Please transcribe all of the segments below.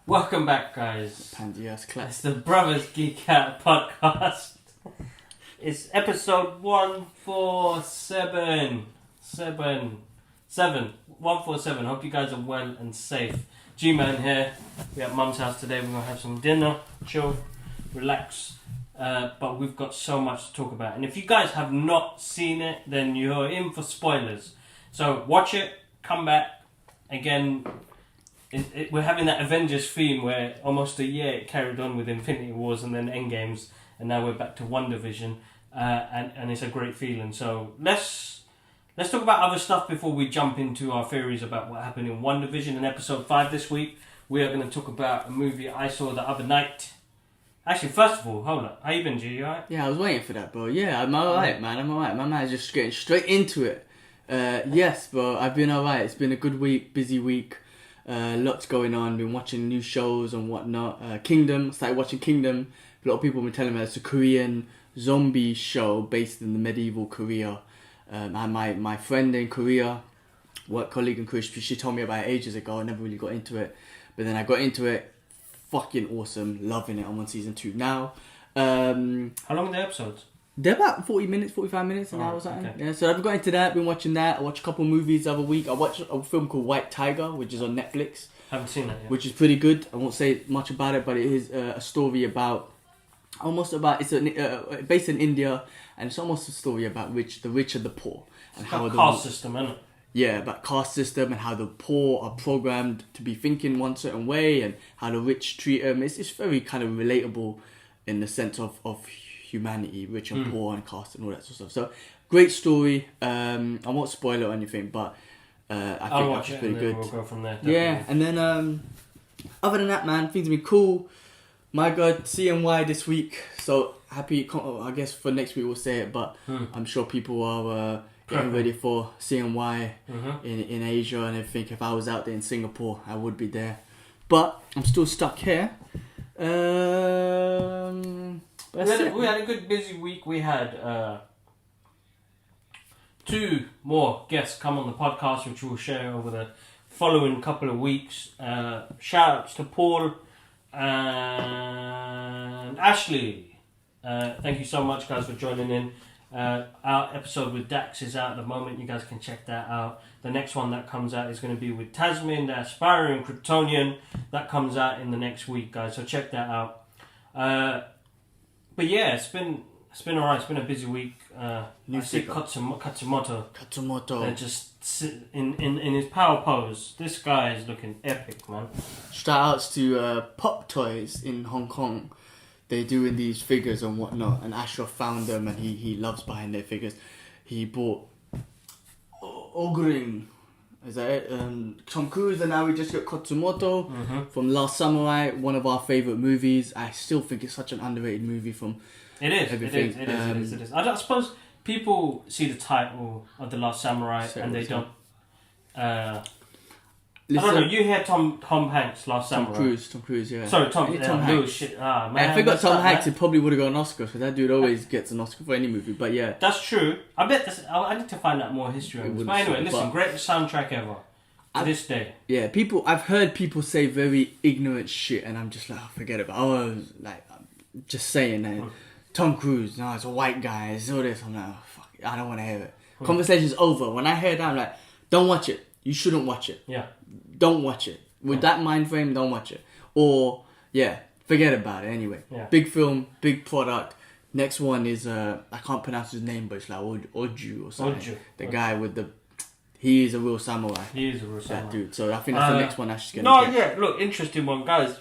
Welcome back, guys. Pandia's class. It's the Brothers Geek Out podcast. It's episode 147. 147. Hope you guys are well and safe. G-Man here. We're at Mum's house today. We're going to have some dinner, chill, relax. But we've got so much to talk about. And if you guys have not seen it, then you're in for spoilers. So watch it, come back. Again, we're having that Avengers theme where almost a year it carried on with Infinity Wars and then Endgames, and now we're back to Wandavision, and it's a great feeling. So let's talk about other stuff before we jump into our theories about what happened in Wandavision in episode 5 this week. We are going to talk about a movie I saw the other night. Actually, first of all, hold up. How you been, G? You alright? Yeah, I was waiting for that, bro. Yeah, I'm alright, man. I'm alright. My man's just getting straight into it. Yes, bro. I've been alright. It's been a good week, busy week. Lots going on. Been watching new shows and whatnot. Kingdom. Started watching Kingdom. A lot of people have been telling me it's a Korean zombie show based in the medieval Korea. And my friend in Korea, work colleague in Korea, she told me about it ages ago. I never really got into it, but then I got into it. Fucking awesome. Loving it. I'm on season 2 now. How long are the episodes? They're about 40 minutes, 45 minutes, an hour or something. Okay. Yeah, so I've got into that, been watching that. I watched a couple of movies the other week. I watched a film called White Tiger, which is on Netflix. Haven't seen that yet. Which is pretty good. I won't say much about it, but it is a story about... It's based in India, and it's almost a story about the rich and the poor. And it's how the caste system, isn't it? Yeah, about caste system and how the poor are programmed to be thinking one certain way and how the rich treat them. It's very kind of relatable in the sense of humanity, rich and poor and caste and all that sort of stuff. So, great story. I won't spoil it or anything, but I think it's pretty good. We'll go from there. Definitely. Yeah, and then other than that, man, things have been cool. My God, CNY this week. So happy. I guess for next week we'll say it, but I'm sure people are getting ready for CNY in Asia and everything. If I was out there in Singapore, I would be there. But I'm still stuck here. We had a good busy week. We had 2 more guests come on the podcast, which we'll share over the following couple of weeks. Shout outs to Paul and Ashley. Thank you so much, guys, for joining in. Our episode with Dax is out at the moment. You guys can check that out. The next one that comes out is going to be with Tasmin, the aspiring Kryptonian. That comes out in the next week, guys. So check that out. But yeah, it's been alright. It's been a busy week. I see Katsumoto. They're just in his power pose. This guy is looking epic, man. Shout outs to Pop Toys in Hong Kong. They're doing these figures and whatnot, and Ashraf found them and he loves buying their figures. He bought Ogring, is that it? Tom Cruise, and now we just got Katsumoto from Last Samurai, one of our favourite movies. I still think it's such an underrated movie from everything. It is. I suppose people see the title of The Last Samurai and they don't... Listen, I don't know, you hear Tom Hanks, Last Samurai. Tom Cruise, yeah. Sorry, Tom Hanks. Shit. Man, if I got Tom Hanks, it probably would have got an Oscar, because that dude always gets an Oscar for any movie, but yeah. That's true. I need to find out more history on this. But anyway, listen, greatest soundtrack ever. To this day. Yeah, I've heard people say very ignorant shit, and I'm just like, forget it. I'm just saying that. Tom Cruise, no, it's a white guy, it's all this. I'm like, fuck, I don't want to hear it. Conversation's over. When I hear that, I'm like, don't watch it. You shouldn't watch it. Yeah. Don't watch it. With that mind frame, don't watch it. Or, forget about it anyway. Yeah. Big film, big product. Next one is, I can't pronounce his name, but it's like Oju or something. The guy with the... He is a real samurai. That dude. So I think that's the next one I should get. Look, interesting one. Guys,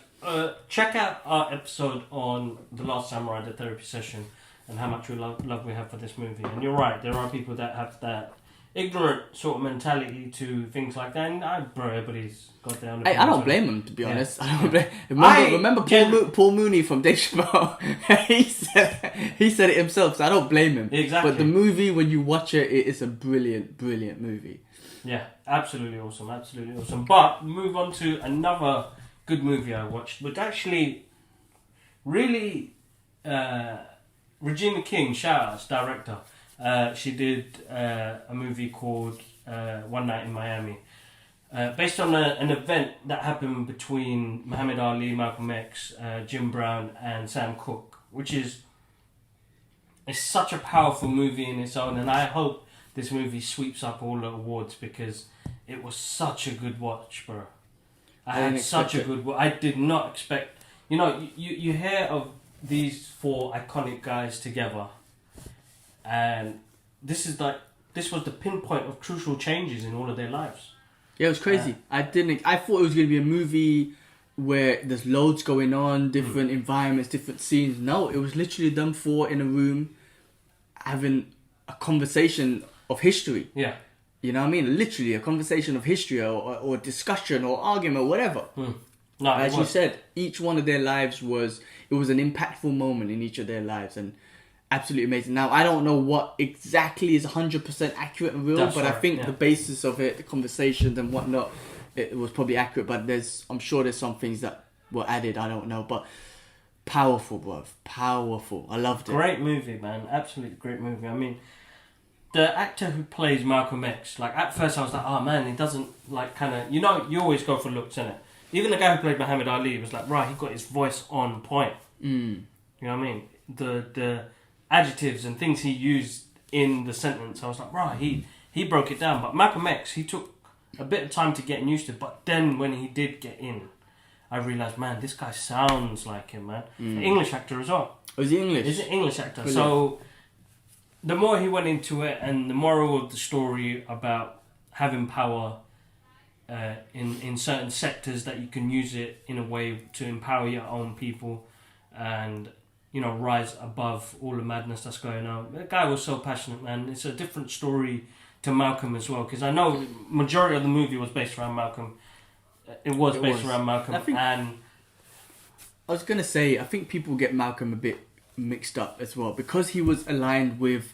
check out our episode on The Last Samurai, the therapy session, and how much love we have for this movie. And you're right, there are people that have that ignorant sort of mentality to things like that, and everybody's got their own opinions. I don't blame him, to be honest. I don't blame. Remember Paul Mooney from Dave Chappelle? he said it himself, so I don't blame him. Exactly. But the movie, when you watch it, it is a brilliant, brilliant movie. Yeah, absolutely awesome. But move on to another good movie I watched, but actually, really, Regina King, shout out, director. She did a movie called One Night in Miami. based on an event that happened between Muhammad Ali, Malcolm X, Jim Brown, and Sam Cooke, which is it's such a powerful movie in its own, and I hope this movie sweeps up all the awards because it was such a good watch, bro. I had such a good watch. I did not expect. You know, you hear of these four iconic guys together, and this was the pinpoint of crucial changes in all of their lives. Yeah, it was crazy. I thought it was going to be a movie where there's loads going on, different environments, different scenes. No, it was literally them four in a room having a conversation of history. Yeah. You know what I mean? Literally a conversation of history or discussion or argument or whatever. No, as you said, each one of their lives was an impactful moment in each of their lives, and absolutely amazing. Now, I don't know what exactly is 100% accurate and real, but I think the basis of it, the conversations and whatnot, it was probably accurate, but I'm sure there's some things that were added, I don't know, but powerful, bro. Powerful. I loved it. Great movie, man. Absolutely great movie. I mean, the actor who plays Malcolm X, like, at first I was like, oh man, he doesn't, like, kind of, you know, you always go for looks, innit? Even the guy who played Muhammad Ali was like, right, he got his voice on point. You know what I mean? The adjectives and things he used in the sentence, I was like, right, he broke it down. But Malcolm X, he took a bit of time to get used to it. But then when he did get in, I realised, man, this guy sounds like him, man. An English actor as well. Oh, is he English? He's an English actor. Brilliant. So the more he went into it, and the moral of the story about having power in certain sectors, that you can use it in a way to empower your own people and, you know, rise above all the madness that's going on. The guy was so passionate, man. It's a different story to Malcolm as well, because I know majority of the movie was based around Malcolm. It was based around Malcolm, and I was gonna say, I think people get Malcolm a bit mixed up as well because he was aligned with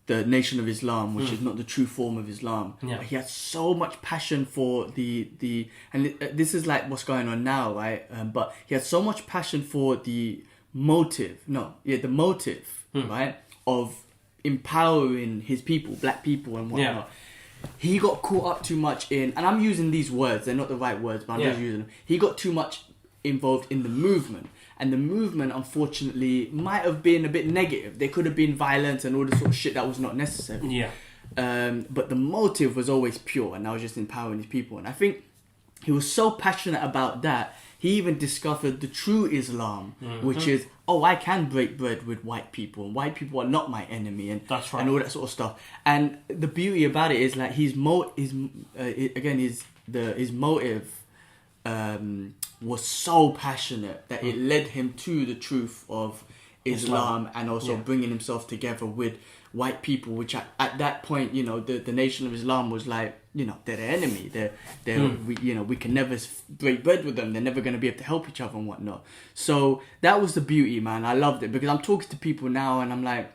the Nation of Islam, which is not the true form of Islam. Yeah. He had so much passion for the and this is like what's going on now, right? But he had so much passion for the motive, right, of empowering his people, black people and whatnot. Yeah. He got caught up too much in, and I'm using these words, they're not the right words, but I'm just using them. He got too much involved in the movement. And the movement, unfortunately, might have been a bit negative. There could have been violence and all the sort of shit that was not necessary. yeah, But the motive was always pure, and that was just empowering his people. And I think he was so passionate about that, he even discovered the true Islam, which is, I can break bread with white people, and white people are not my enemy, and that's right, and all that sort of stuff. And the beauty about it is, like, his motive was so passionate that it led him to the truth of Islam and also bringing himself together with white people, which at that point, you know, the Nation of Islam was like, you know, they're the enemy. We can never break bread with them. They're never going to be able to help each other and whatnot. So that was the beauty, man. I loved it because I'm talking to people now and I'm like,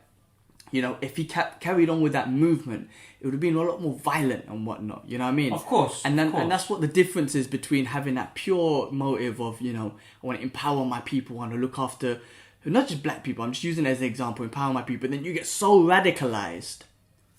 you know, if he carried on with that movement, it would have been a lot more violent and whatnot. You know what I mean? Of course. And that's what the difference is between having that pure motive of, you know, I want to empower my people, I want to look after, not just black people, I'm just using it as an example, empower my people. Then you get so radicalized,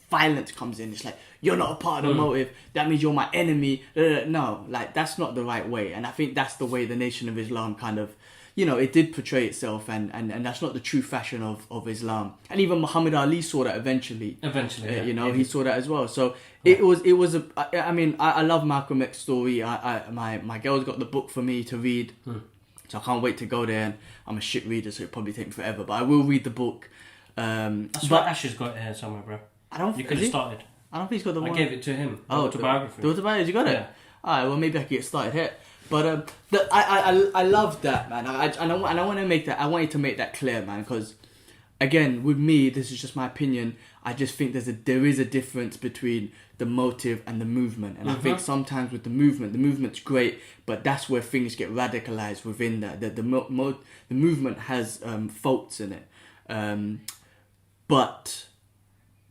violence comes in. It's like, you're not a part of the motive, that means you're my enemy. No, like, that's not the right way. And I think that's the way the Nation of Islam kind of, you know, it did portray itself, and that's not the true fashion of Islam. And even Muhammad Ali saw that eventually. You know, he saw that as well. So it was I love Malcolm X's story. My girl's got the book for me to read, so I can't wait to go there. And I'm a shit reader, so it'll probably take me forever, but I will read the book. That's why Ash's got it here somewhere, bro. You could have started. I don't think he's got the one. I gave it to him. The autobiography. The autobiography, you got it? Yeah. Alright, well, maybe I could get started here. But I love that, man. I want to make that. I wanted to make that clear, man, because again, with me, this is just my opinion. I just think there is a difference between the motive and the movement, and I think sometimes with the movement's great, but that's where things get radicalized within that. The movement has faults in it, but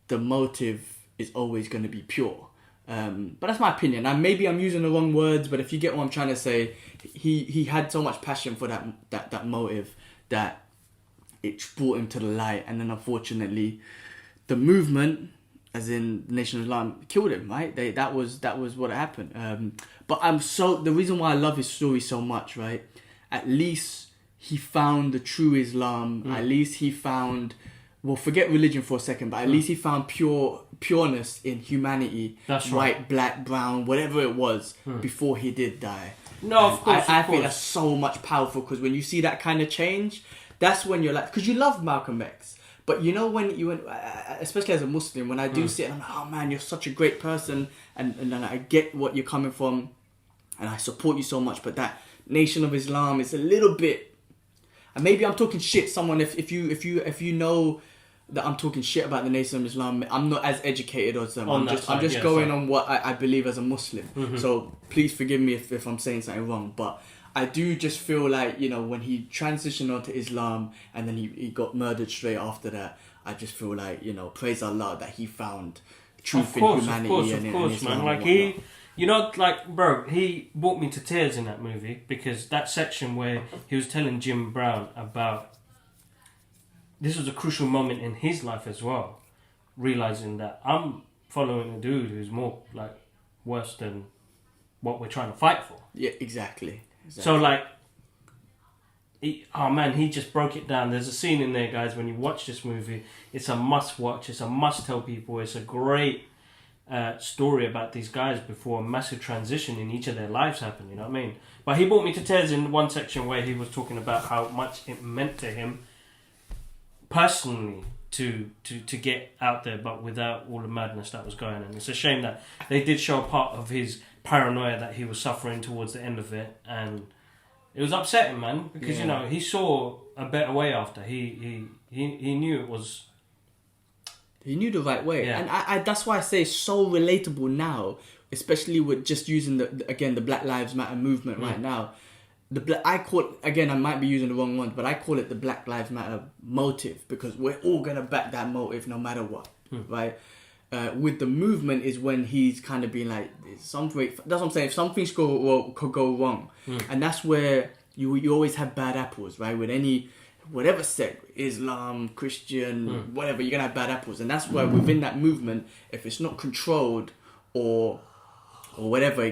the motive is always going to be pure. But that's my opinion. Now, maybe I'm using the wrong words, but if you get what I'm trying to say, he had so much passion for that motive that it brought him to the light. And then unfortunately, the movement as in the Nation of Islam, killed him, right? That was what happened. But the reason why I love his story so much, right? At least he found the true Islam. At least he found, well, forget religion for a second, but at least he found pureness in humanity. That's white, right. black, brown, whatever it was, before he did die. No, of course. I think that's so much powerful, because when you see that kind of change, that's when you're like, because you love Malcolm X. But you know, when you, especially as a Muslim, when I do see it, I'm like, oh man, you're such a great person, and I get what you're coming from, and I support you so much. But that Nation of Islam is a little bit, and maybe I'm talking shit. Someone, if you know that I'm talking shit about the Nation of Islam, I'm not as educated as them. I'm just going on what I believe as a Muslim. So please forgive me if I'm saying something wrong, but I do just feel like, you know, when he transitioned onto Islam and then he got murdered straight after that, I just feel like, you know, praise Allah that he found truth in humanity. Of course, man. Like he, you know, like, bro, he brought me to tears in that movie, because that section where he was telling Jim Brown about, this was a crucial moment in his life as well, realizing that I'm following a dude who's more like worse than what we're trying to fight for. Yeah, exactly. So like, he just broke it down. There's a scene in there, guys, when you watch this movie, it's a must watch, it's a must tell people. It's a great story about these guys before a massive transition in each of their lives happened, you know what I mean? But he brought me to tears in one section where he was talking about how much it meant to him personally to get out there, but without all the madness that was going on. It's a shame that they did show a part of his paranoia that he was suffering towards the end of it, and it was upsetting, man, because you know, he saw a better way after. He knew it was, he knew the right way. And I that's why I say it's so relatable now, especially with just using the Black Lives Matter movement right now. I call, again, I might be using the wrong one, but I call it the Black Lives Matter motive, because we're all gonna back that motive no matter what, right? With the movement is when he's kind of been like, that's what I'm saying, if some things could go wrong, and that's where you always have bad apples, right? With whatever sect, Islam, Christian, whatever, you're gonna have bad apples, and that's why within that movement, if it's not controlled or whatever,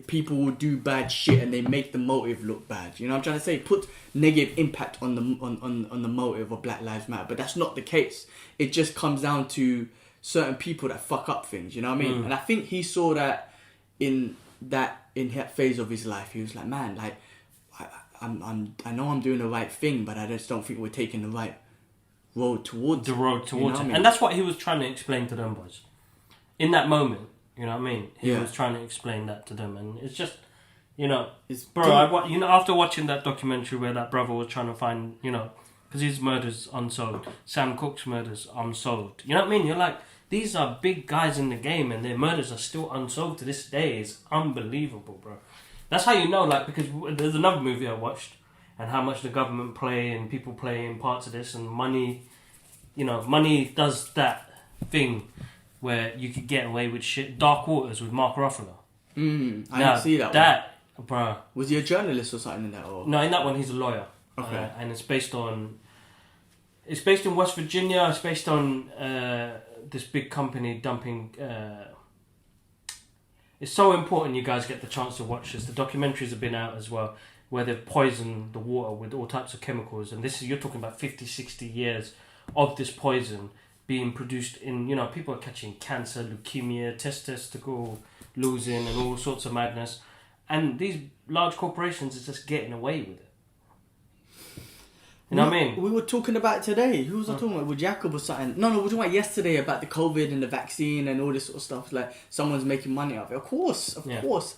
people will do bad shit and they make the motive look bad. You know what I'm trying to say? Put negative impact on the motive of Black Lives Matter, but that's not the case. It just comes down to certain people that fuck up things. You know what I mean? And I think he saw that in that phase of his life. He was like, man, like I know I'm doing the right thing, but I just don't think we're taking the right road towards it. You know what I mean? And that's what he was trying to explain to them boys in that moment. You know what I mean? He was trying to explain that to them, and it's just, you know, after watching that documentary where that brother was trying to find, you know, because his murder's unsolved, Sam Cooke's murder's unsolved. You know what I mean? You're like, these are big guys in the game, and their murders are still unsolved to this day. It's unbelievable, bro. That's how you know, like, because there's another movie I watched, and how much the government play and people play in parts of this, and money, you know, money does that thing where you could get away with shit. Dark Waters with Mark Ruffalo. I didn't see that one. That, bro. Was he a journalist or something in that? Or? No, in that one he's a lawyer. Okay. And it's based in West Virginia. It's based on this big company dumping. It's so important you guys get the chance to watch this. The documentaries have been out as well, where they've poisoned the water with all types of chemicals. And you're talking about 50, 60 years of this poison being produced in, you know, people are catching cancer, leukemia, testicle losing, and all sorts of madness. And these large corporations are just getting away with it. You know what I mean? We were talking about it today. Who was I talking about? With Jacob or something? No, we were talking about yesterday about the COVID and the vaccine and all this sort of stuff. Like, someone's making money off it. Of course.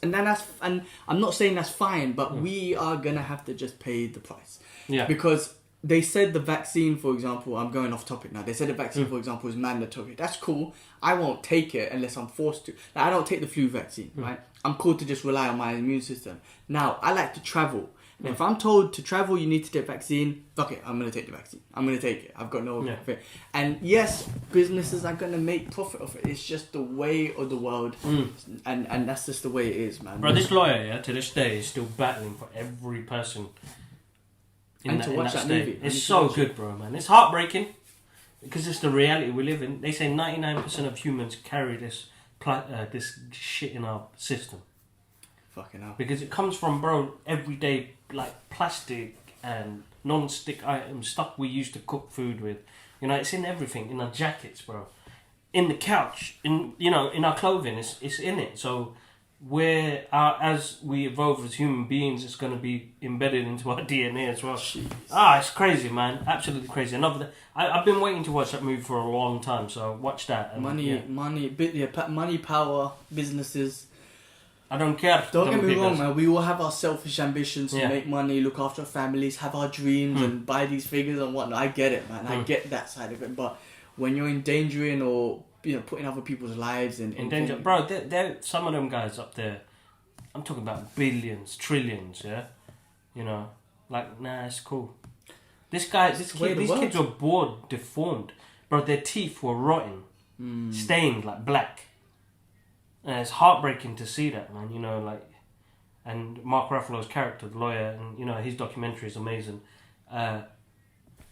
And then and I'm not saying that's fine, but we are going to have to just pay the price. Yeah. Because they said the vaccine, for example, I'm going off topic now. They said the vaccine, for example, is mandatory. That's cool. I won't take it unless I'm forced to. Like, I don't take the flu vaccine, right? I'm called to just rely on my immune system. Now, I like to travel. And if I'm told to travel, you need to take vaccine, fuck it, I'm going to take the vaccine. I'm going to take it. I've got no fear. And yes, businesses are going to make profit off it. It's just the way of the world. And that's just the way it is, man. Bro, this lawyer, to this day, is still battling for every person in that state. Movie. It's so good, bro, man. It's heartbreaking. because it's the reality we live in. They say 99% of humans carry this shit in our system. Fucking hell. Because it comes from, bro, everyday, like, plastic and non-stick items, stuff we used to cook food with. You know, it's in everything, in our jackets, bro. In the couch, in our clothing, it's in it. So, as we evolve as human beings, it's going to be embedded into our DNA as well. Jeez. It's crazy, man. Absolutely crazy. I've been waiting to watch that movie for a long time, so watch that. And, money, power, businesses. I don't care. Don't get me wrong, man. We all have our selfish ambitions to make money, look after our families, have our dreams, and buy these figures and whatnot. I get it, man. I get that side of it. But when you're endangering or putting other people's lives in danger, bro, they're some of them guys up there. I'm talking about billions, trillions. Yeah, it's cool. These kids were born deformed, bro. Their teeth were rotten, stained like black. And it's heartbreaking to see that, man. And Mark Ruffalo's character, the lawyer, and his documentary is amazing.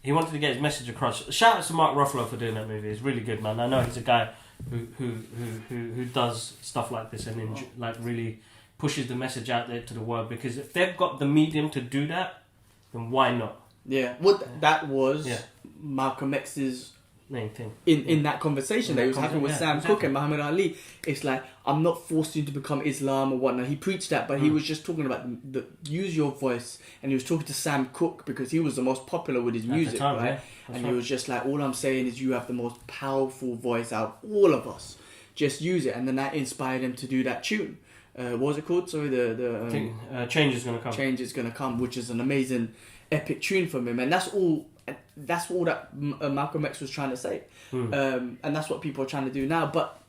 He wanted to get his message across. Shout out to Mark Ruffalo for doing that movie. It's really good, man. I know he's a guy who does stuff like this and really pushes the message out there to the world. Because if they've got the medium to do that, then why not? Yeah, that was Malcolm X's main thing in that conversation that he was having with Sam Cooke and Muhammad Ali. It's like, I'm not forcing you to become Islam or whatnot. He preached that, but he was just talking about use your voice, and he was talking to Sam Cooke because he was the most popular with his music, right? And he was just like, all I'm saying is you have the most powerful voice out of all of us. Just use it. And then that inspired him to do that tune. What was it called? Sorry, Change is Gonna Come. Change is Gonna Come, which is an amazing epic tune from him, and that's all that Malcolm X was trying to say, and that's what people are trying to do now. But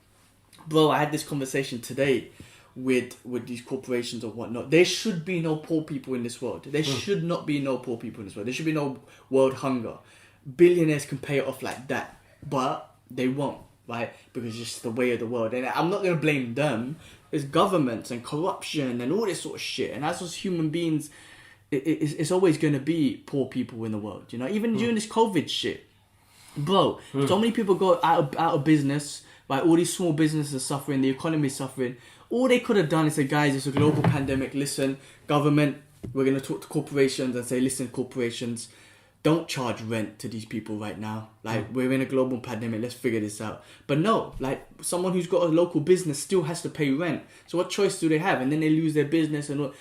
bro, I had this conversation today with these corporations or whatnot. There should be no poor people in this world. There should not be no poor people in this world. There should be no world hunger. Billionaires can pay it off like that, but they won't, right? Because it's just the way of the world. And I'm not going to blame them. It's governments and corruption and all this sort of shit. And as us human beings, it's always going to be poor people in the world, even during this COVID shit, bro. So many people go out of business, right? All these small businesses are suffering, the economy is suffering. All they could have done is say, guys, it's a global pandemic. Listen, government, we're going to talk to corporations and say, listen, corporations, don't charge rent to these people right now. Like, we're in a global pandemic, let's figure this out. But no, like, someone who's got a local business still has to pay rent. So what choice do they have? And then they lose their business and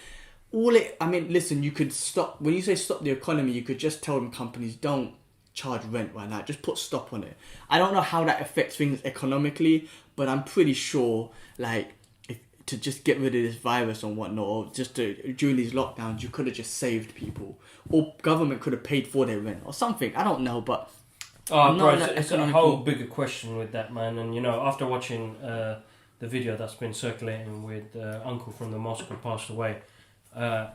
listen, you could stop, when you say stop the economy, you could just tell them companies don't charge rent right now. Just put stop on it. I don't know how that affects things economically, but I'm pretty sure, like, to just get rid of this virus and whatnot, or just during these lockdowns, you could have just saved people. Or government could have paid for their rent or something. I don't know, but... it's a whole bigger question with that, man. And, after watching the video that's been circulating with Uncle from the mosque who passed away, there's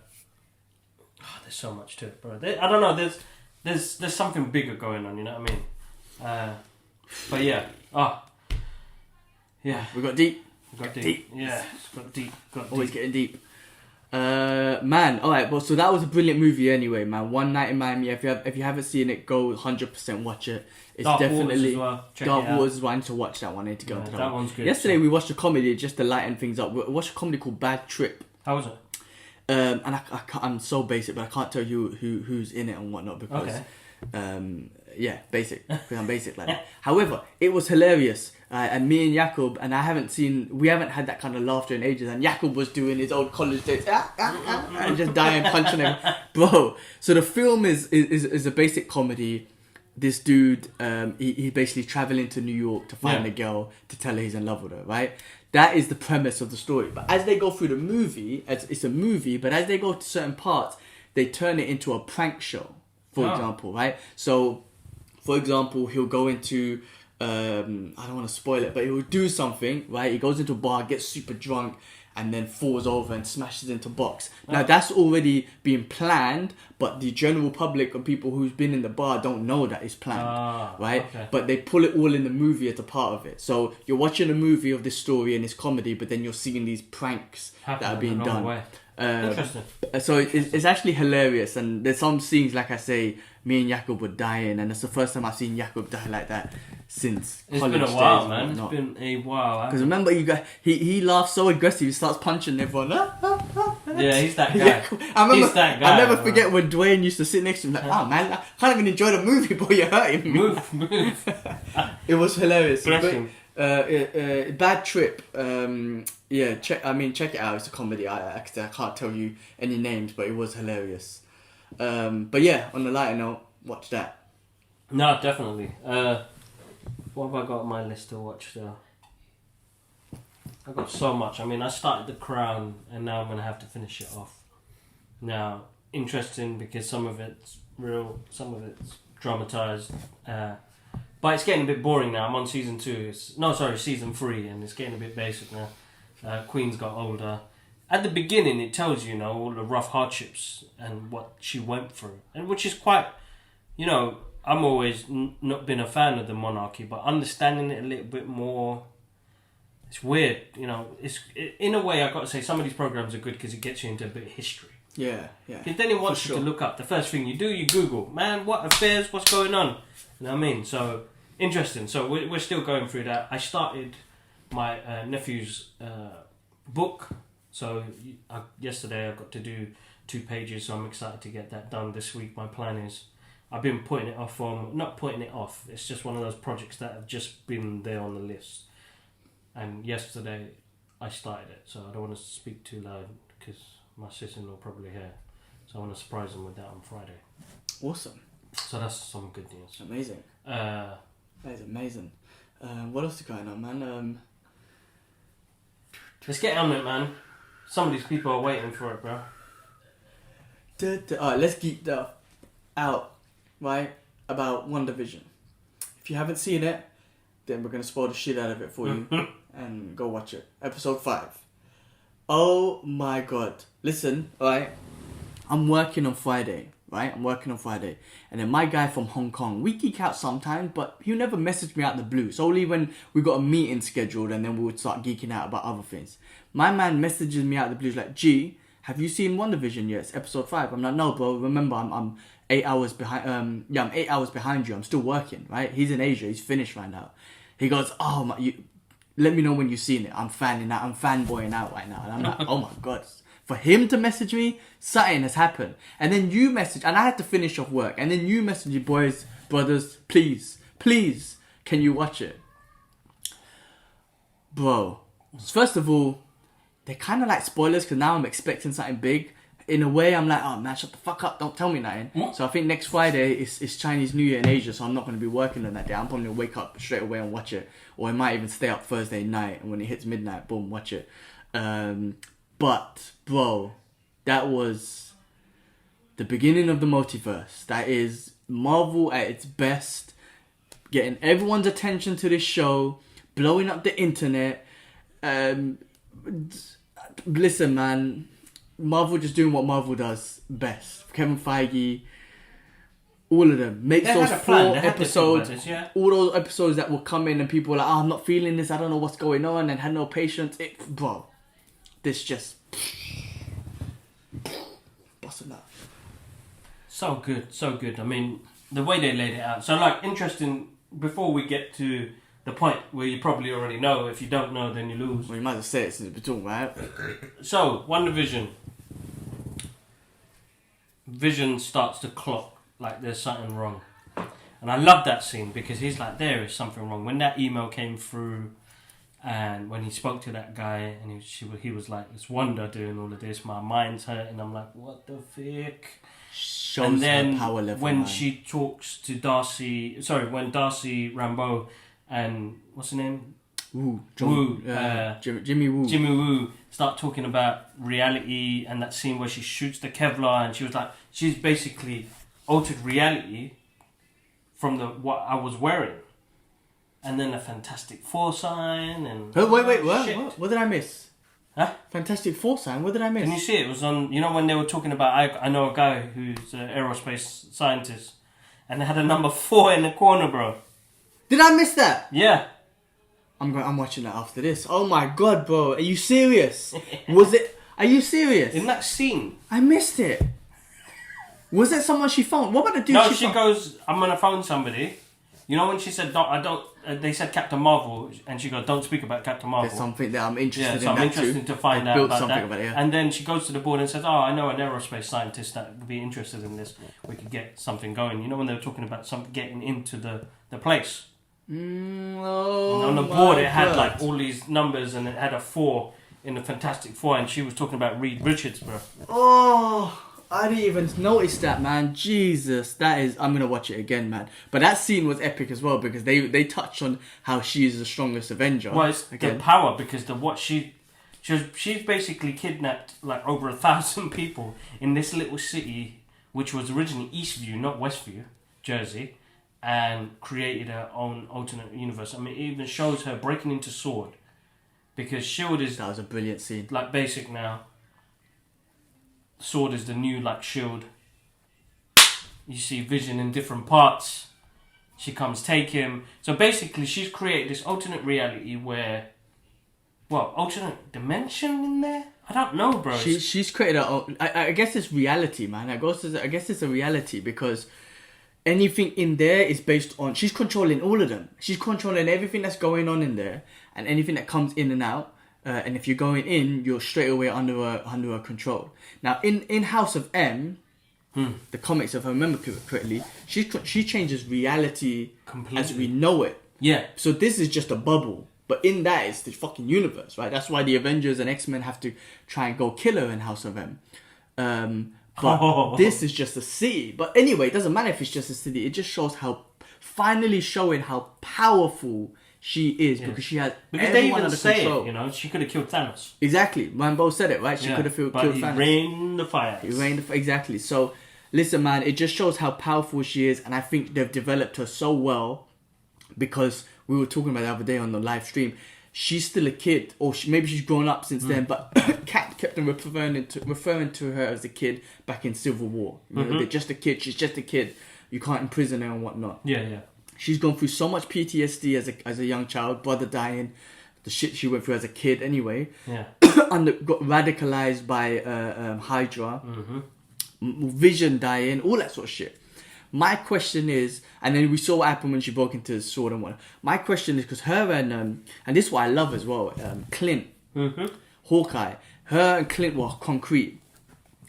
so much to it, bro. I don't know. There's something bigger going on. You know what I mean? But yeah. Yeah. We got deep. Yeah. Got deep. Always getting deep. Man. All right. Well, so that was a brilliant movie, anyway, man. One Night in Miami. If you haven't seen it, go 100% watch it. It's Dark definitely Waters as well. Dark Waters as well. I need to watch that one. I need to go into that one's good. Yesterday we watched a comedy just to lighten things up. We watched a comedy called Bad Trip. How was it? And I'm so basic, but I can't tell you who's in it and whatnot because, basic. Because I'm basic like that. However, it was hilarious. And me and Jakob, and we haven't had that kind of laughter in ages. And Jakob was doing his old college days, and just dying, punching him, bro. So the film is a basic comedy. This dude, he basically traveling to New York to find a girl to tell her he's in love with her, right? That is the premise of the story. But as they go through the movie, it's a movie, but as they go to certain parts, they turn it into a prank show, for example, right? So, for example, he'll go into, I don't want to spoil it, but he'll do something, right? He goes into a bar, gets super drunk, and then falls over and smashes into box. Now, that's already been planned, but the general public or people who's been in the bar don't know that it's planned, right? Okay. But they pull it all in the movie as a part of it. So you're watching a movie of this story and this comedy, but then you're seeing these pranks that are being done. Interesting. So it's actually hilarious, and there's some scenes, like I say, me and Jakob were dying, and it's the first time I've seen Jakob die like that since It's college been a while, days, man. It's been a while. Because remember, he laughs so aggressive, he starts punching everyone. Yeah, he's that guy. He's that guy. I'll never forget when Dwayne used to sit next to him like, oh man, I can't even enjoy the movie, boy, you're hurting me. Move. It was hilarious. Bless him. Bad Trip. Yeah, check it out. It's a comedy. I can't tell you any names, but it was hilarious. But yeah, on the lighter note, watch that. No, definitely. What have I got on my list to watch though? I've got so much. I mean, I started The Crown, and now I'm going to have to finish it off. Now, interesting because some of it's real, some of it's dramatised. But it's getting a bit boring now. I'm on season 2. Season 3, and it's getting a bit basic now. Queen's got older. At the beginning, it tells you, all the rough hardships and what she went through, and which is quite, I'm always not been a fan of the monarchy, but understanding it a little bit more, it's weird. In a way, I've got to say, some of these programs are good because it gets you into a bit of history. Yeah. Because then it wants you to look up. The first thing you do, you Google, man, what affairs, what's going on? You know what I mean? So, interesting. So, we're still going through that. I started my nephew's book. So, yesterday I got to do 2 pages, so I'm excited to get that done this week. My plan is, I've been putting it off not putting it off, it's just one of those projects that have just been there on the list. And yesterday I started it, so I don't want to speak too loud because my sister-in-law probably here. So I want to surprise them with that on Friday. Awesome. So that's some good news. Amazing. That is amazing. What else is going on, man? Let's get on it, man. Some of these people are waiting for it, bro. Alright, let's geek out, right? About Wandavision. If you haven't seen it, then we're going to spoil the shit out of it for you. And go watch it. Episode 5. Oh my god. Listen, alright? I'm working on Friday, right? And then my guy from Hong Kong, we geek out sometimes, but he'll never message me out the blue. It's only when we got a meeting scheduled and then we would start geeking out about other things. My man messages me out the blue, he's like, G, have you seen Wandavision yet? It's episode 5. I'm like, no, bro, remember, I'm 8 hours behind. I'm 8 hours behind you. I'm still working, right? He's in Asia. He's finished right now. He goes, oh my, let me know when you've seen it. I'm fanboying out right now. And I'm like, oh my god. For him to message me, something has happened. And then you message, and I had to finish off work. And then you message me, boys, brothers, please, can you watch it? Bro, first of all, they're kind of like spoilers because now I'm expecting something big. In a way, I'm like, oh man, shut the fuck up, don't tell me nothing. What? So I think next Friday is Chinese New Year in Asia, so I'm not going to be working on that day. I'm probably going to wake up straight away and watch it. Or I might even stay up Thursday night, and when it hits midnight, boom, watch it. But, bro, that was the beginning of the multiverse. That is Marvel at its best, getting everyone's attention to this show, blowing up the internet. Listen, man, Marvel just doing what Marvel does best. Kevin Feige, all of them. Makes those 4 episodes, all those episodes that will come in and people are like, oh, I'm not feeling this, I don't know what's going on, and had no patience. Bro, this just busting up. So good. I mean, the way they laid it out. So, like, interesting, before we get to the point where you probably already know. If you don't know, then you lose. Well, you might as well say it since we're talking about it. So, WandaVision. Vision starts to clock like there's something wrong. And I love that scene because he's like, there is something wrong. When that email came through and when he spoke to that guy and he was like, it's Wanda doing all of this, my mind's hurting. I'm like, what the fuck? Shows and then her power level, when man. she talks to when Darcy Rambeau and what's her name? Jimmy Woo start talking about reality and that scene where she shoots the Kevlar and she was like, she's basically altered reality from what I was wearing. And then a Fantastic Four sign and... Oh, wait, what did I miss? Huh? Fantastic Four sign? What did I miss? Can you see it? It was on... You know when they were talking about... I know a guy who's an aerospace scientist and they had a number 4 in the corner, bro. Did I miss that? Yeah. I'm watching that after this. Oh my god, bro. Are you serious? Was it... Are you serious? In that scene. I missed it. Was it someone she phoned? What about the dude No, she she goes, I'm gonna phone somebody. You know when she said, they said Captain Marvel, and she goes, don't speak about Captain Marvel. There's something that I'm interested in. So I'm interested to find out about that. About it, yeah. And then she goes to the board and says, I know an aerospace scientist that would be interested in this. We could get something going. You know when they were talking about something getting into the place? And on the board it had like all these numbers, and it had a 4 in the Fantastic Four, and she was talking about Reed Richards, bro. Oh, I didn't even notice that, man. Jesus, that is... I'm going to watch it again, man. But that scene was epic as well, because they touched on how she is the strongest Avenger. Well, it's the power, because she's basically kidnapped like over 1,000 people in this little city, which was originally Eastview, not Westview, Jersey, and created her own alternate universe. I mean, it even shows her breaking into S.W.O.R.D. because S.H.I.E.L.D. is... That was a brilliant scene. Like basic now. S.W.O.R.D. is the new like S.H.I.E.L.D. You see Vision in different parts. She comes take him. So basically she's created this alternate reality where... Well, alternate dimension in there? I don't know, bro. She's created her own... I guess it's reality, man. I guess it's a reality because... Anything in there is based on... She's controlling all of them. She's controlling everything that's going on in there. And anything that comes in and out. And if you're going in, you're straight away under her control. Now, in House of M, the comics, if I remember correctly, she changes reality completely as we know it. Yeah. So this is just a bubble. But in that, it's the fucking universe, right? That's why the Avengers and X-Men have to try and go kill her in House of M. But this is just a city. But anyway, it doesn't matter if it's just a city. It just shows finally showing how powerful she is, because she has everyone under control. It, you know, she could have killed Thanos. Exactly. Rambo said it, right? She could have killed Thanos. But he rained the fire. Exactly. So, listen, man, it just shows how powerful she is, and I think they've developed her so well, because we were talking about the other day on the live stream. She's still a kid, or maybe she's grown up since then, but Cat kept on referring to her as a kid back in Civil War. You know, they're just a kid. She's just a kid. You can't imprison her and whatnot. Yeah. She's gone through so much PTSD as a young child, brother dying, the shit she went through as a kid anyway. Yeah. Got radicalized by Hydra, Vision dying, all that sort of shit. My question is, and then we saw what happened when she broke into the sword and whatnot. My question is, because her and this is what I love as well, Clint, Hawkeye, her and Clint were concrete.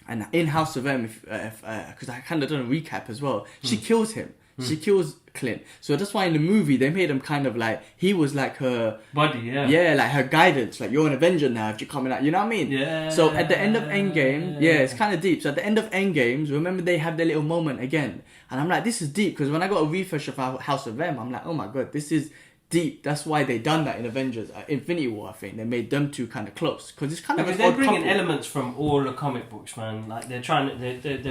And in House of M, because I kind of done a recap as well, she kills him. She kills Clint. So that's why in the movie they made him kind of like, he was like her buddy, yeah. Yeah, like her guidance. Like, you're an Avenger now if you're coming out. You know what I mean? Yeah. So at the end of Endgame, it's kind of deep. So at the end of Endgames, remember they have their little moment again. And I'm like, this is deep. Because when I got a refresh of House of M, I'm like, oh my God, this is deep. That's why they done that in Avengers. Infinity War, I think. They made them two kind of close. Because it's kind of they're bringing elements from all the comic books, man. Like, they're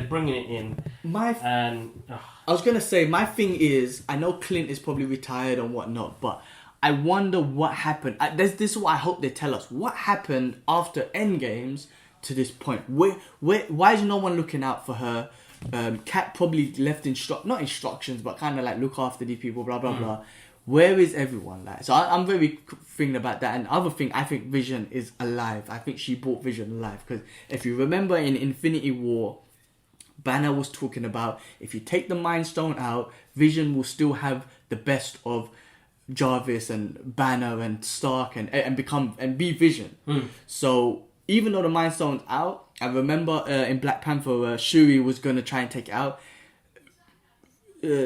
bringing it in. I was going to say, my thing is, I know Clint is probably retired and whatnot, but I wonder what happened. This is what I hope they tell us. What happened after Endgames to this point? Why is no one looking out for her? Cat probably left not instructions, but kind of like, look after these people, blah, blah, blah. Where is everyone? Like, so I'm very thinking about that. And other thing, I think Vision is alive. I think she brought Vision alive. Because if you remember in Infinity War, Banner was talking about, if you take the Mind Stone out, Vision will still have the best of Jarvis and Banner and Stark and be Vision. So even though the Mind Stone's out, I remember in Black Panther, Shuri was going to try and take it out.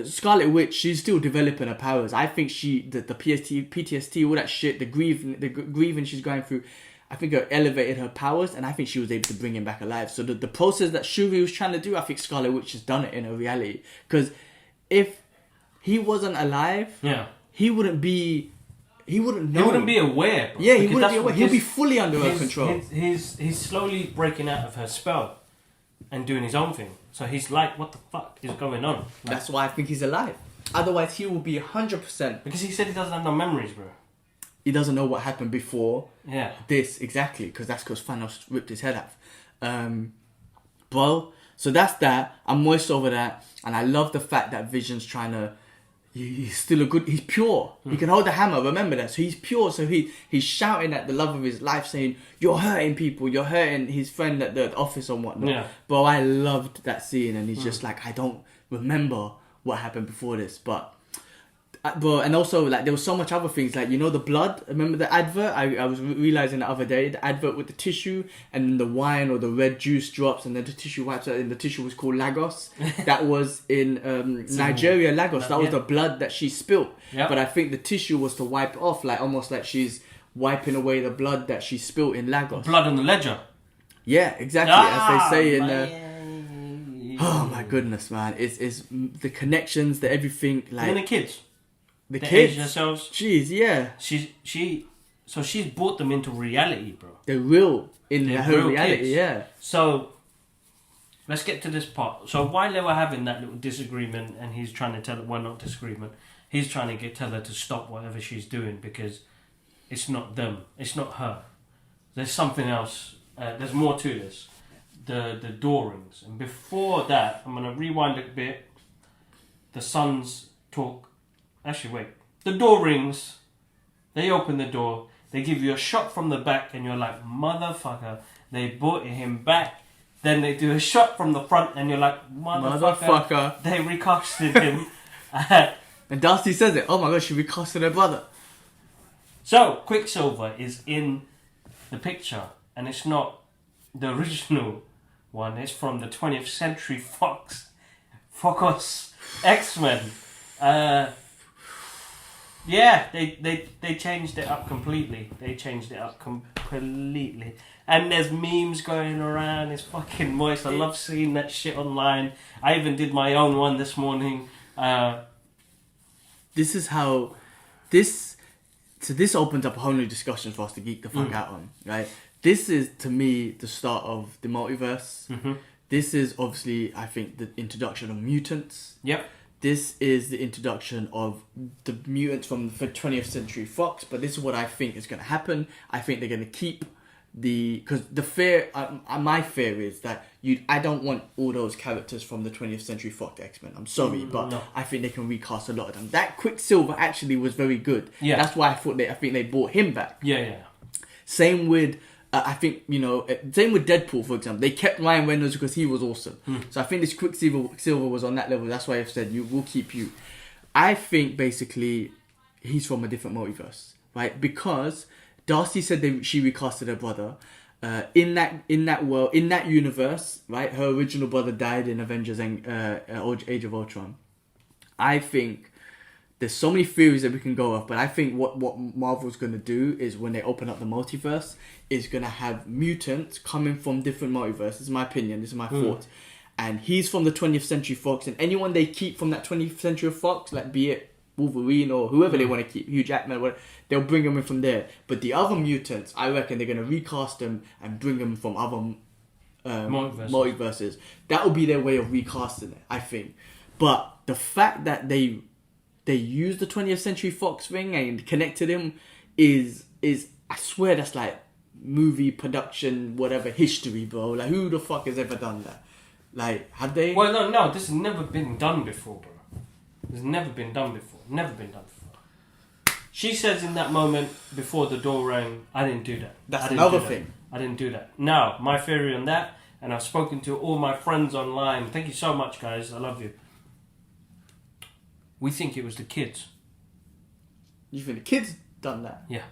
Scarlet Witch, she's still developing her powers. I think the PTSD, all that shit, the grieving she's going through, I think it elevated her powers, and I think she was able to bring him back alive. So the process that Shuri was trying to do, I think Scarlet Witch has done it in her reality. Because if he wasn't alive, he wouldn't know. He wouldn't be aware. Bro, yeah, he wouldn't be aware. He'll be fully under her control. He's slowly breaking out of her spell and doing his own thing. So he's like, what the fuck is going on? That's why I think he's alive. Otherwise, he will be 100%. Because he said he doesn't have no memories, bro. He doesn't know what happened before this. Exactly, because that's because Thanos ripped his head off. Bro, so that's that. I'm moist over that. And I love the fact that Vision's trying to he's still he's pure. He can hold the hammer, remember that. So he's pure, so he's shouting at the love of his life saying, you're hurting people, you're hurting his friend at the office and whatnot. Yeah. Bro, I loved that scene, and he's just like, I don't remember what happened before this, but bro, and also like there was so much other things, like, you know, the blood. Remember the advert? I was realizing the other day, the advert with the tissue and then the wine or the red juice drops and then the tissue wipes out, and the tissue was called Lagos. That was in Nigeria, Lagos. That was the blood that she spilt. Yep. But I think the tissue was to wipe off, like almost like she's wiping away the blood that she spilt in Lagos. Blood on the ledger. Yeah, exactly. As they say in oh my goodness, man! It's the connections, the everything, like, and the kids. The they kids age themselves. Jeez, yeah. She's brought them into reality, bro. They're real in They're her real reality, kids. yeah. So let's get to this part. So while they were having that little disagreement, and he's trying to tell her, well, not disagreement, he's trying to tell her to stop whatever she's doing because it's not them, it's not her. There's something else. There's more to this. The door rings, and before that, I'm gonna rewind a bit. The sons talk. Actually, wait. The door rings. They open the door. They give you a shot from the back, and you're like, motherfucker. They brought him back. Then they do a shot from the front, and you're like, motherfucker. They recasted him. And Dusty says it. Oh my god, she recasted her brother. So Quicksilver is in the picture, and it's not the original one. It's from the 20th Century Fox X-Men. Yeah, they changed it up completely. And there's memes going around. It's fucking moist. I love seeing that shit online. I even did my own one this morning. This is how this opens up a whole new discussion for us to geek the fuck out on, right? This is, to me, the start of the multiverse. Mm-hmm. This is obviously, I think, the introduction of mutants. Yep. This is the introduction of the mutants from the 20th Century Fox, but this is what I think is going to happen. I think they're going to keep because the fear, my fear is that I don't want all those characters from the 20th Century Fox X-Men. I'm sorry, but no. I think they can recast a lot of them. That Quicksilver actually was very good. Yeah. That's why I think they brought him back. Yeah. Same with, I think, same with Deadpool, for example. They kept Ryan Reynolds because he was awesome. So I think this Quicksilver was on that level. That's why I've said, we'll keep you. I think, basically, he's from a different multiverse, right? Because Darcy said she recasted her brother. In that world, in that universe, right? Her original brother died in Avengers and Age of Ultron. I think there's so many theories that we can go off, but I think what Marvel's going to do is when they open up the multiverse, is going to have mutants coming from different multiverses. This is my opinion. This is my thought. And he's from the 20th Century Fox, and anyone they keep from that 20th Century Fox, like be it Wolverine or whoever they want to keep, Hugh Jackman, whatever, they'll bring them in from there. But the other mutants, I reckon they're going to recast them and bring them from other multiverses. That will be their way of recasting it, I think. But the fact that they used the 20th Century Fox thing and connected him is I swear that's like movie production, whatever, history, bro. Like, who the fuck has ever done that? Like, have they? Well, no, this has never been done before, bro. It's never been done before. Never been done before. She says in that moment before the door rang, I didn't do that. That's another thing. I didn't do that. Now, my theory on that, and I've spoken to all my friends online. Thank you so much, guys. I love you. We think it was the kids. You think the kids done that? Yeah.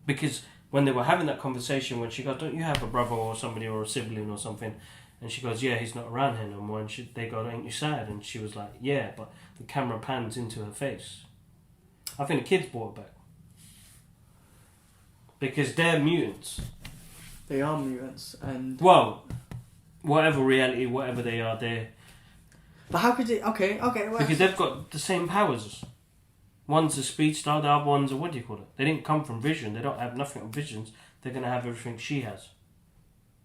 Because when they were having that conversation, when she goes, don't you have a brother or somebody or a sibling or something? And she goes, yeah, he's not around here no more. And they go, ain't you sad? And she was like, yeah, but the camera pans into her face. I think the kids brought it back. Because they're mutants. They are mutants. And well, whatever reality, whatever they are, they're... But how could they... Okay. Well, because they've got the same powers. One's a speed star, the other one's a... What do you call it? They didn't come from Vision. They don't have nothing on Visions. They're going to have everything she has.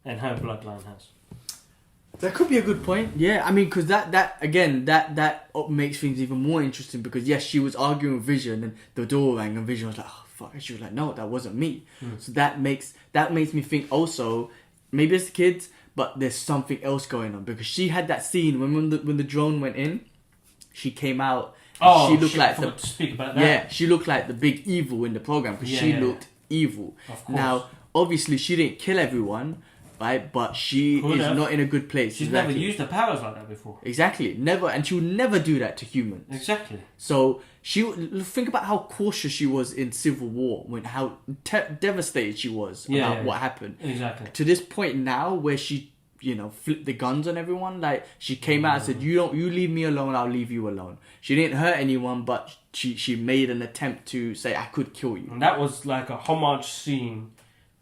And her bloodline has. That could be a good point. Yeah, I mean, because that makes things even more interesting. Because yes, she was arguing with Vision, and the door rang, and Vision was like, "Oh fuck!" And she was like, "No, that wasn't me." So that makes me think also, maybe it's the kids, but there's something else going on, because she had that scene when the drone went in, she came out Oh, she looked shit, like I forgot to speak about that. Yeah, she looked like the big evil in the program because she looked evil. Of course. Now, obviously, she didn't kill everyone, right? But she is not in a good place. She's never used her powers like that before. Exactly, never, and she would never do that to humans. Exactly. So think about how cautious she was in Civil War, when how devastated she was about what happened. Exactly. To this point now, where she flipped the guns on everyone. Like, she came out and said, you leave me alone, I'll leave you alone. She didn't hurt anyone, but she made an attempt to say, I could kill you. And that was like a homage scene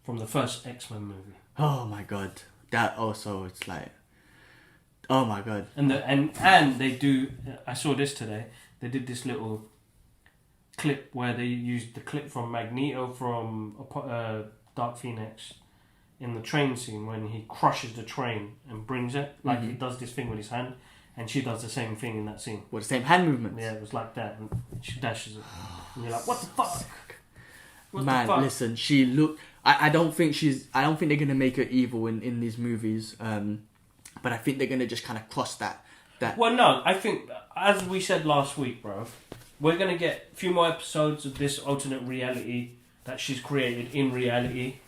from the first X-Men movie. Oh my god. That also, it's like, oh my god. And they do, I saw this today, they did this little clip where they used the clip from Magneto from Dark Phoenix in the train scene when he crushes the train and brings it, like he does this thing with his hand, and she does the same thing in that scene. What, the same hand movements? Yeah, it was like that, and she dashes it. And you're like, what the fuck? Man, listen, she looked... I don't think they're going to make her evil in these movies, but I think they're going to just kind of cross that. Well, no, I think, as we said last week, bro, we're going to get a few more episodes of this alternate reality that she's created in reality.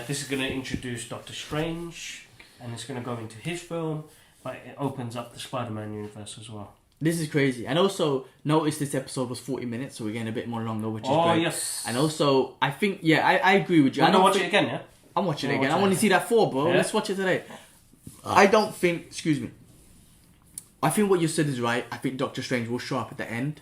This is going to introduce Doctor Strange, and it's going to go into his film, but it opens up the Spider-Man universe as well. This is crazy. And also, notice this episode was 40 minutes, so we're getting a bit more longer, which is great. Oh, yes. And also, I think, I agree with you. I'm going to watch it again, yeah? I'm watching it again. I want to see that 4, bro. Yeah? Let's watch it today. I don't think... Excuse me. I think what you said is right. I think Doctor Strange will show up at the end.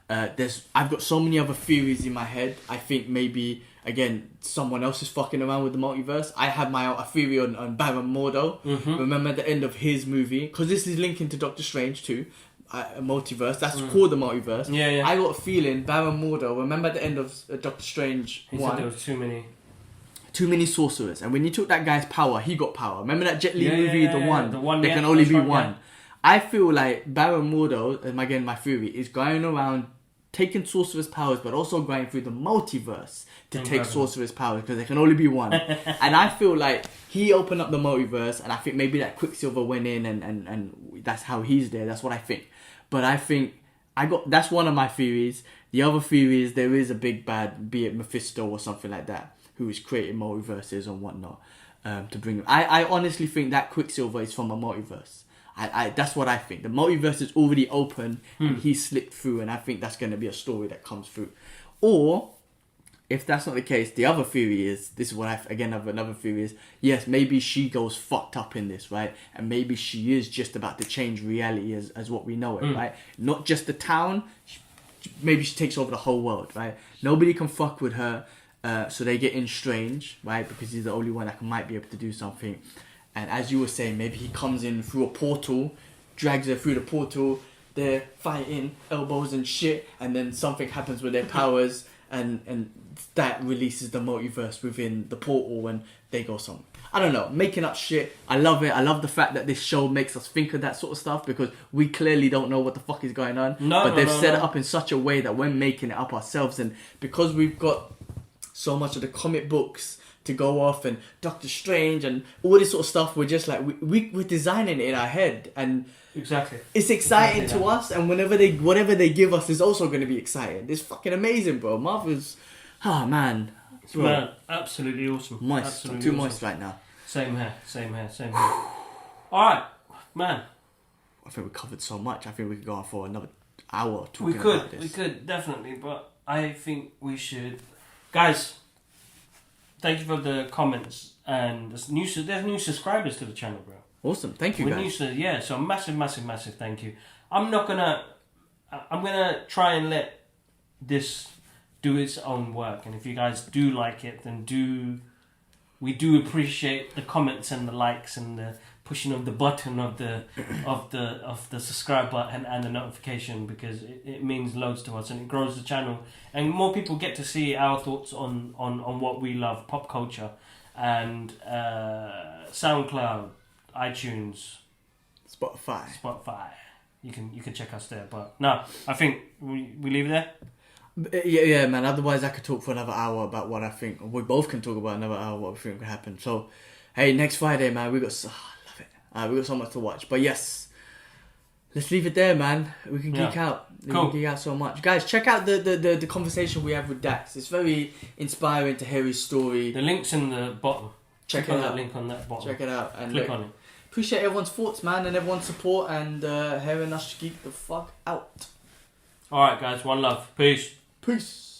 I've got so many other theories in my head. I think maybe... Again, someone else is fucking around with the multiverse. I have a theory on Baron Mordo. Mm-hmm. Remember at the end of his movie, because this is linking to Doctor Strange too, a multiverse. That's called the multiverse. Yeah. I got a feeling Baron Mordo. Remember at the end of Doctor Strange, he said there was too many sorcerers, and when you took that guy's power, he got power. Remember that Jet Li movie, the one. There can only be one. Yeah. I feel like Baron Mordo, and again my theory, is going around taking sorcerer's powers, but also going through the multiverse to take sorcerer's powers, because there can only be one. And I feel like he opened up the multiverse, and I think maybe that Quicksilver went in, and that's how he's there. That's what I think. But I think that's one of my theories. The other theory is there is a big bad, be it Mephisto or something like that, who is creating multiverses and whatnot to bring him. I honestly think that Quicksilver is from a multiverse. That's what I think. The multiverse is already open and he slipped through, and I think that's going to be a story that comes through. Or, if that's not the case, the other theory is, this is what another theory is, yes, maybe she goes fucked up in this, right? And maybe she is just about to change reality as what we know it, right? Not just the town, maybe she takes over the whole world, right? Nobody can fuck with her, so they get in Strange, right? Because he's the only one that might be able to do something. And as you were saying, maybe he comes in through a portal, drags her through the portal, they're fighting, elbows and shit, and then something happens with their powers, and that releases the multiverse within the portal, and they go somewhere. I don't know, making up shit. I love it. I love the fact that this show makes us think of that sort of stuff, because we clearly don't know what the fuck is going on. But they've set it up in such a way that we're making it up ourselves, and because we've got so much of the comic books to go off, and Doctor Strange and all this sort of stuff, we're just like we're designing it in our head, and exactly it's exciting to us, and whatever they give us is also going to be exciting. It's fucking amazing, bro. Marvel's man, absolutely awesome. Moist. Absolutely I'm too awesome. moist right now. Same here. Alright, man, I think we covered so much. I think we could go on for another hour talking about this. We could definitely, but I think we should, guys. Thank you for the comments, and there's new subscribers to the channel, bro. Awesome, thank you, guys. So massive thank you. I'm gonna try and let this do its own work, and if you guys do like it, then we do appreciate the comments and the likes and the pushing of the button of the subscribe button and the notification, because it means loads to us, and it grows the channel, and more people get to see our thoughts on what we love, pop culture, and SoundCloud, iTunes, Spotify. You can check us there. But no, I think we leave it there. Yeah, man. Otherwise, I could talk for another hour about what I think. We both can talk about another hour what we think could happen. So, hey, next Friday, man, we got so much to watch. But yes, let's leave it there, man. We can geek out. We Cool. can geek out so much. Guys, check out the conversation we have with Dax. It's very inspiring to hear his story. The link's in the bottom. Check Click it on out. that link on that bottom. Check it out. And Click look, on it. appreciate everyone's thoughts, man, and everyone's support, and hearing us geek the fuck out. Alright, guys. One love. Peace. Peace.